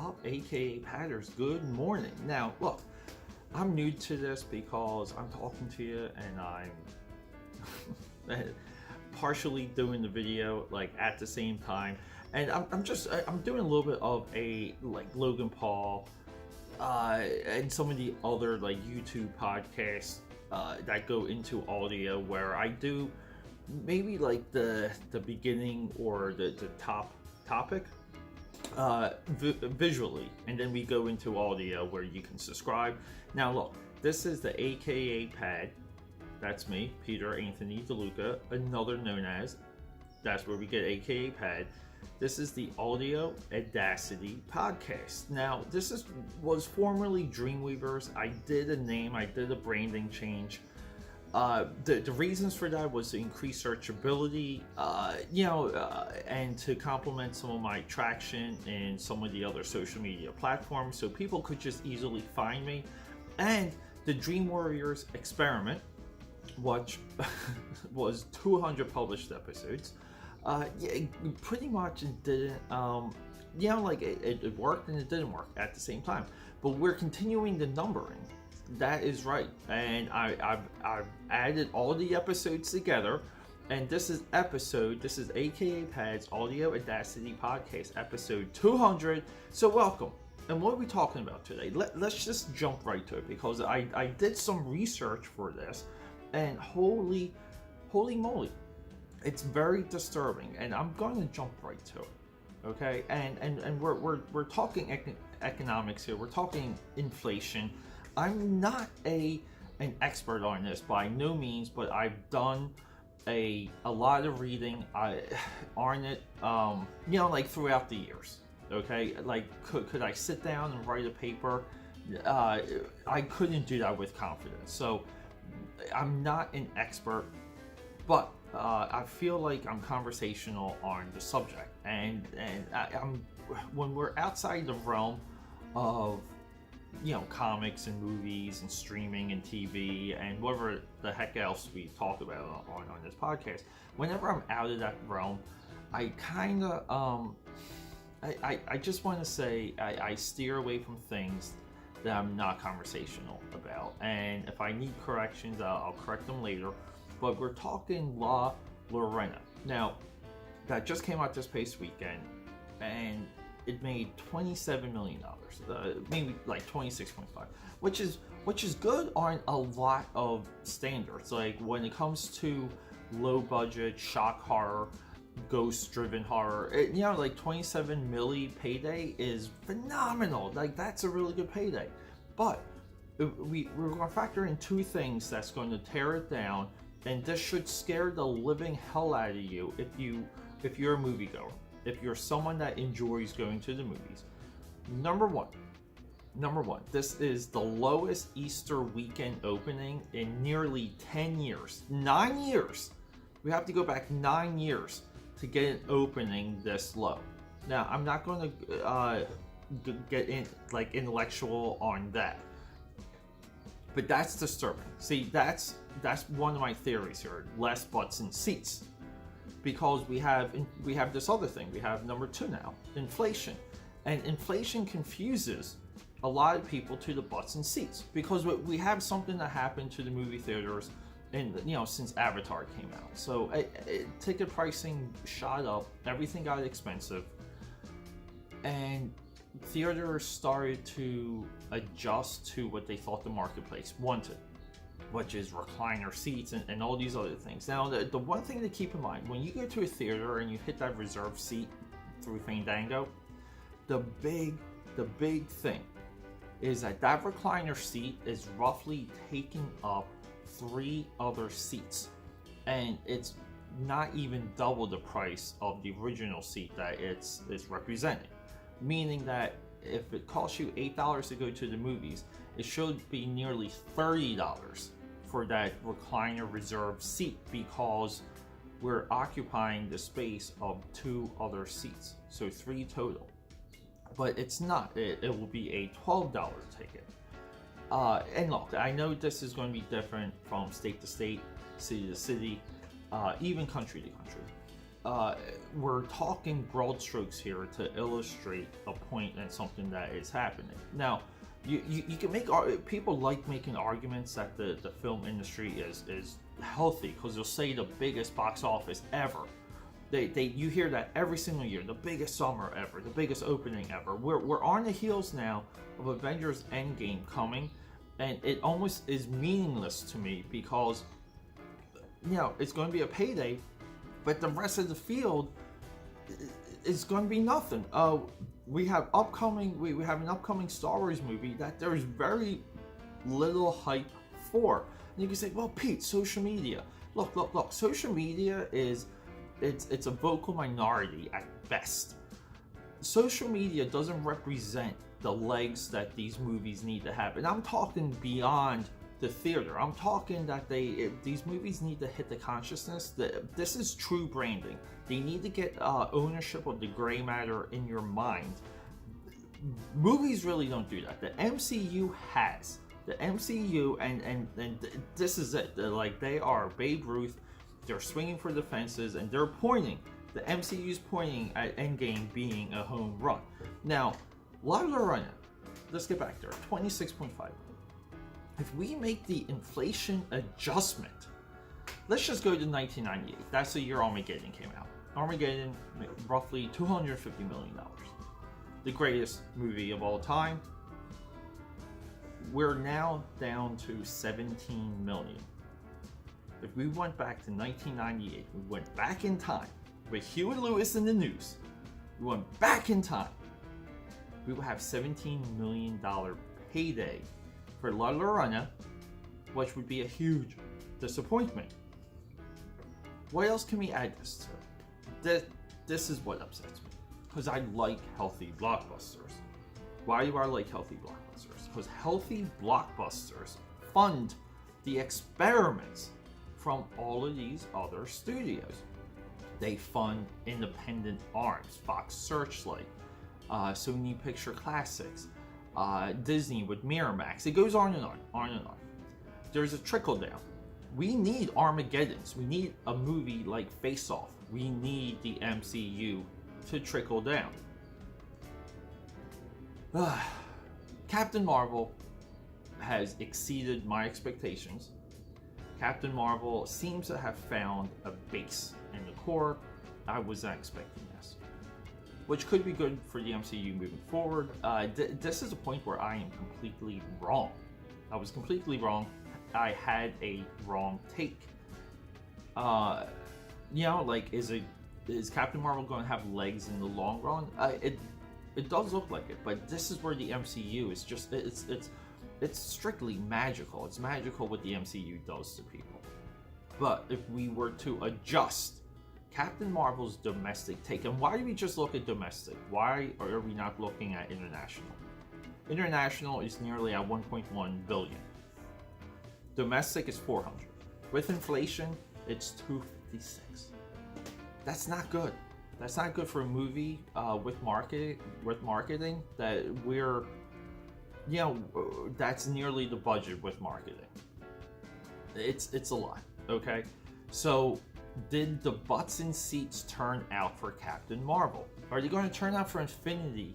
up, aka Padders? Good morning. Now, look, I'm new to this because I'm talking to you and I'm partially doing the video like at the same time, and I'm doing a little bit of a like Logan Paul and some of the other like YouTube podcasts that go into audio, where I do maybe like the beginning or the top topic visually, and then we go into audio where you can subscribe. Now look, this is the AKAPAD. That's me, Peter Anthony DeLuca, another known as. That's where we get AKAPAD. This is the Audio Audacity podcast. Now, this was formerly Dreamweavers. I did a name, I did a branding change. The reasons for that was to increase searchability, and to complement some of my traction in some of the other social media platforms, so people could just easily find me. And the Dream Warriors experiment, which was 200 published episodes. Pretty much it didn't, it worked and it didn't work at the same time. But we're continuing the numbering. That is right. And I've added all the episodes together. And this is AKAPAD's Audio Audacity Podcast, episode 200. So welcome. And what are we talking about today? Let's just jump right to it, because I did some research for this. And holy moly, it's very disturbing, and I'm going to jump right to it, okay? And we're talking economics here. We're talking inflation. I'm not an expert on this by no means, but I've done a lot of reading on it, throughout the years. Okay, like could I sit down and write a paper? I couldn't do that with confidence. So I'm not an expert, but I feel like I'm conversational on the subject, and I'm when we're outside the realm of comics and movies and streaming and TV and whatever the heck else we talk about on this podcast. Whenever I'm out of that realm, I kind of I just want to say I steer away from things that I'm not conversational about, and if I need corrections, I'll correct them later. But we're talking La Llorona. Now, that just came out this past weekend, and it made $27 million, maybe like 26.5, which is good on a lot of standards. Like when it comes to low budget shock horror, ghost driven horror, like 27 milli payday is phenomenal. Like that's a really good payday. But we're going to factor in two things that's going to tear it down, and this should scare the living hell out of you if you're a moviegoer, if you're someone that enjoys going to the movies. Number one, this is the lowest Easter weekend opening in nearly 10 years. 9 years. We have to go back 9 years to get an opening this low. Now, I'm not going to get in like intellectual on that, but that's disturbing. See, that's one of my theories here: less butts in seats, because we have this other thing. We have number two now, inflation, and inflation confuses a lot of people to the butts in seats, because we have something that happened to the movie theaters. And since Avatar came out, so ticket pricing shot up, everything got expensive, and theaters started to adjust to what they thought the marketplace wanted, which is recliner seats and all these other things. Now, the one thing to keep in mind when you go to a theater and you hit that reserved seat through Fandango, the big thing is that recliner seat is roughly taking up 3 other seats, and it's not even double the price of the original seat that it's representing, meaning that if it costs you $8 to go to the movies, it should be nearly $30 for that recliner reserved seat, because we're occupying the space of 2 other seats, so 3 total. But it's not. It will be a $12 ticket. And look, I know this is going to be different from state to state, city to city, even country to country. we're talking broad strokes here to illustrate a point and something that is happening. Now, you can make people like making arguments that the film industry is healthy because they'll say the biggest box office ever. You hear that every single year, the biggest summer ever, the biggest opening ever. We're on the heels now of Avengers Endgame coming, and it almost is meaningless to me because it's going to be a payday, but the rest of the field is going to be nothing. We have an upcoming Star Wars movie that there's very little hype for. And you can say, well, Pete, social media. Look. Social media it's a vocal minority at best. Social media doesn't represent the legs that these movies need to have, and I'm talking beyond the theater. I'm talking that these movies need to hit the consciousness that this is true branding. They need to get ownership of the gray matter in your mind. Movies really don't do that. The MCU has. The MCU and this is it. They are Babe Ruth. They're swinging for the fences and they're pointing. The MCU's pointing at Endgame being a home run. Now, La La Land, let's get back there. 26.5 million. If we make the inflation adjustment, let's just go to 1998. That's the year Armageddon came out. Armageddon, roughly $250 million. The greatest movie of all time. We're now down to 17 million. If we went back to 1998, we went back in time with Hugh and Lewis in the news, we went back in time, we would have $17 million payday for La La Land, which would be a huge disappointment. What else can we add this to? This is what upsets me, because I like healthy blockbusters. Why do I like healthy blockbusters? Because healthy blockbusters fund the experiments from all of these other studios. They fund independent arms, Fox Searchlight, Sony Picture Classics, Disney with Miramax. It goes on and on. There's a trickle down. We need Armageddons. We need a movie like Face Off. We need the MCU to trickle down. Captain Marvel has exceeded my expectations. Captain Marvel seems to have found a base in the core. I was not expecting this, which could be good for the MCU moving forward. This is a point where I am completely wrong. I was completely wrong. I had a wrong take. Is Captain Marvel going to have legs in the long run? It does look like it, but this is where the MCU is just it's strictly magical. It's magical what the MCU does to people. But if we were to adjust Captain Marvel's domestic take, and why do we just look at domestic? Why are we not looking at international? International is nearly at 1.1 billion. Domestic is 400. With inflation, it's 256. That's not good. That's not good for a movie with marketing that we're, that's nearly the budget with marketing. It's a lot, okay? So did the butts in seats turn out for Captain Marvel? Are they going to turn out for Infinity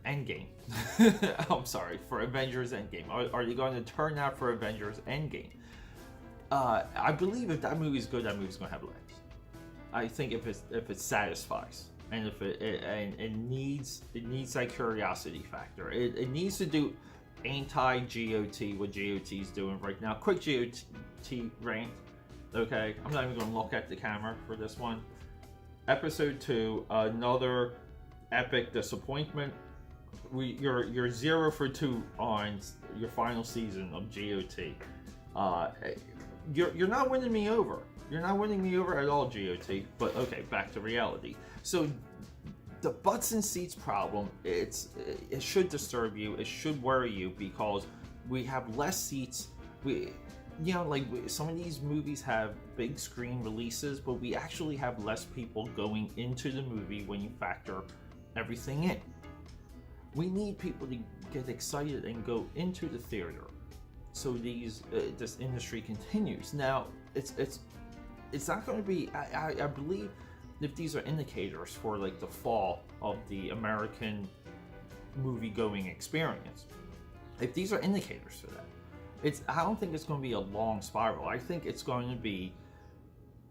Endgame? I'm sorry, for Avengers Endgame. Are they going to turn out for Avengers Endgame? I believe if that movie's good, that movie's going to have legs. I think if it satisfies, and if it needs that curiosity factor, it needs to do anti-GOT what GOT is doing right now. Quick GOT rant. Okay, I'm not even going to look at the camera for this one. Episode 2, another epic disappointment. You're 0 for 2 on your final season of GOT. You're not winning me over. You're not winning me over at all, GOT. But okay, back to reality. So the butts and seats problem, it should disturb you. It should worry you because we have less seats. Some of these movies have big screen releases, but we actually have less people going into the movie when you factor everything in. We need people to get excited and go into the theater, so this industry continues. Now, it's it's not going to be. I believe if these are indicators for like the fall of the American movie-going experience, if these are indicators for that, I don't think it's going to be a long spiral. I think it's going to be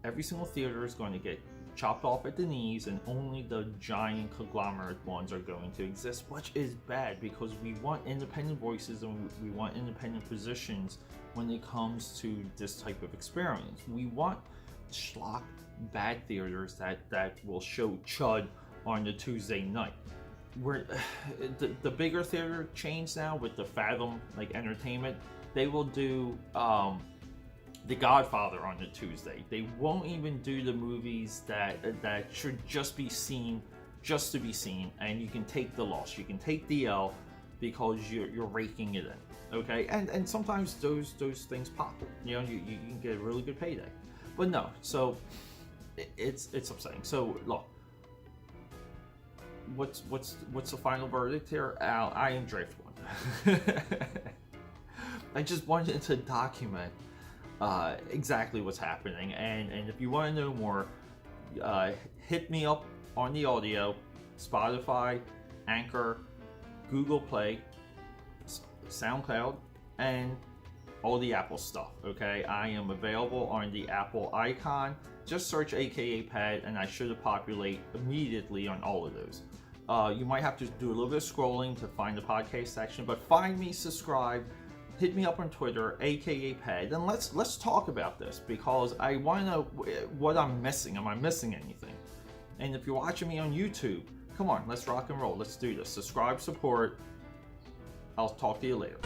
every single theater is going to get chopped off at the knees, and only the giant conglomerate ones are going to exist, which is bad because we want independent voices and we want independent positions when it comes to this type of experience. We want schlock bad theaters that will show chud on the Tuesday night. Where the bigger theater chains now with the Fathom like entertainment, they will do The Godfather on the Tuesday. They won't even do the movies that should just be seen just to be seen, and you can take the loss, you can take the L because you're raking it in, okay? And sometimes those things pop. You know, you can get a really good payday. But no, so it's upsetting. So look, what's the final verdict here? I am Draft One. I just wanted to document exactly what's happening, and if you want to know more, hit me up on the audio, Spotify, Anchor, Google Play, SoundCloud, and all the Apple stuff. Okay, I am available on the Apple icon. Just search AKAPAD and I should populate immediately on all of those. You might have to do a little bit of scrolling to find the podcast section, but find me, subscribe, hit me up on Twitter, AKAPAD, and let's talk about this because I want to know what I'm missing. Am I missing anything? And if you're watching me on YouTube, come on, let's rock and roll. Let's do this. Subscribe, support. I'll talk to you later.